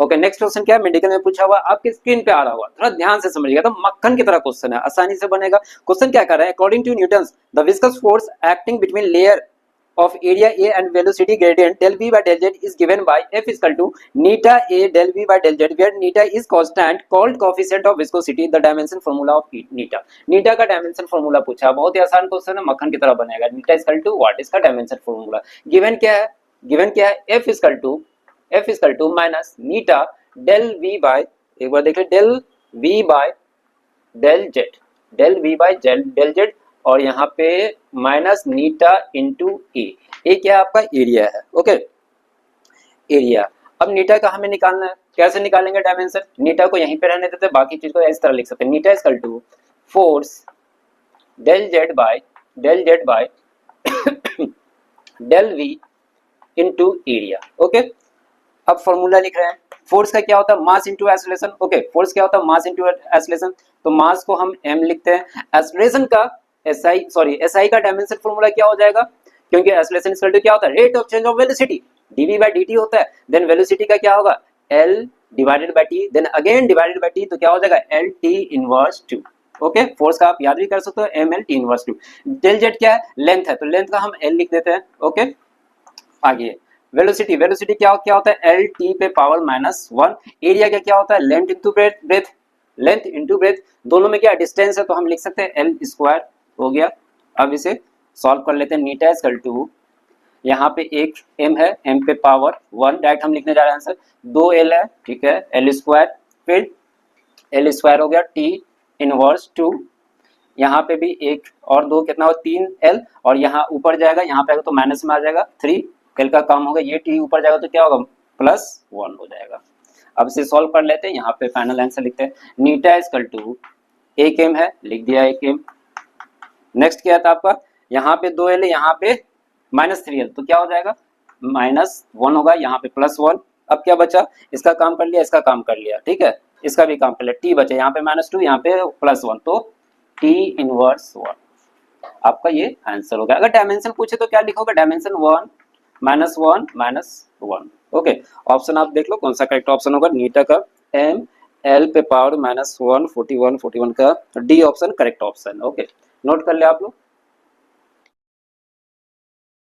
Okay, next question क्या है, medical में पूछा हुआ, आपके स्क्रीन पे आ रहा हुआ, थोड़ा ध्यान से समझिएगा, तो मक्खन की तरह क्वेश्चन है, आसानी से बनेगा। क्वेश्चन क्या कर रहा है, according to Newton's the viscous force acting between layer of area A and velocity gradient del V by del Z is given by F is equal to neta A del V by del Z, where neta is constant called coefficient of viscosity, the dimension formula of neta। neta का dimension formula पूछा, बहुत ही आसान question है, मक्खन की तरह बनेगा। neta is equal to what, इसका dimension formula given क्या है, given क्या है, F is equal to minus neta del V by, एक बार देख ले, del V by del Z, del V by del Z, और यहाँ पे माइनस नीटा इंटू ए क्या है आपका एरिया है। Okay, area. अब नीटा का हमें निकालना है, कैसे निकालेंगे डायमेंशन, नीटा को यहीं पे रहने देते, बाकी चीज को इस तरह लिख सकते हैं, नीटा is equal to force del z by del v into area. Okay, अब फॉर्मूला लिख रहे हैं, फोर्स का क्या होता है, mass into acceleration. Okay, force क्या होता है, मास इंटू एक्सेलरेशन, तो मास को हम m लिखते हैं, एक्सेलरेशन का एसआई का डायमेंशन फॉर्मूला क्या हो जाएगा, क्योंकि एक्सेलरेशन इक्वल टू क्या होता है, rate of change of velocity, dv by dt होता है, देन वेलोसिटी का क्या होगा, l divided by t, then again divided by t, तो क्या हो जाएगा, l t inverse 2। Okay, force का आप याद भी कर सकते हो, ml t inverse 2। Del z क्या है, लेंथ है, तो लेंथ का हम l लिख देते हैं। ओके, आगे वेलोसिटी क्या होता है, एल टी पे पावर -1। एरिया क्या होता है, लेंथ इंटू ब्रेथ, दोनों में क्या डिस्टेंस है, तो हम लिख सकते हैं एल स्क्वायर हो गया। अब इसे सॉल्व कर लेते हैं, नीटा इज इक्वल टू, यहाँ पे एक m है, m पे पावर 1, डायरेक्ट हम लिखने जा रहे हैं आंसर, 2l है, ठीक है, l स्क्वायर, फिर l स्क्वायर हो गया, t इनवर्स 2, यहाँ पे भी एक और 2 कितना हो, 3l, और यहाँ ऊपर जाएगा, यहाँ पे तो माइनस में आ जाएगा 3, l का काम होगा, ये t ऊपर जाएगा तो क्या होगा, +1 हो जाएगा। अब इसे सॉल्व कर लेते हैं, यहाँ पे फाइनल आंसर लिखते हैं, नीटा इज इक्वल टू, एक m है, लिख दिया एक m। नेक्स्ट क्या था आपका, यहाँ पे 2l है, यहाँ पे -3l, तो क्या हो जाएगा, -1 होगा, यहाँ पे +1। अब क्या बचा, इसका काम कर लिया, इसका काम कर लिया, ठीक है, इसका भी काम कर लिया, t बचा, यहाँ पे -2, यहाँ पे +1, तो t इनवर्स 1 आपका ये आंसर होगा। अगर डायमेंशन पूछे तो क्या लिखोगे, डायमेंशन 1 -1 ओके, ऑप्शन आप देख लो कौन सा करेक्ट ऑप्शन होगा, नीटा का m l पे पावर -1 41 का D option correct option. Okay, note कर ले आप लोग।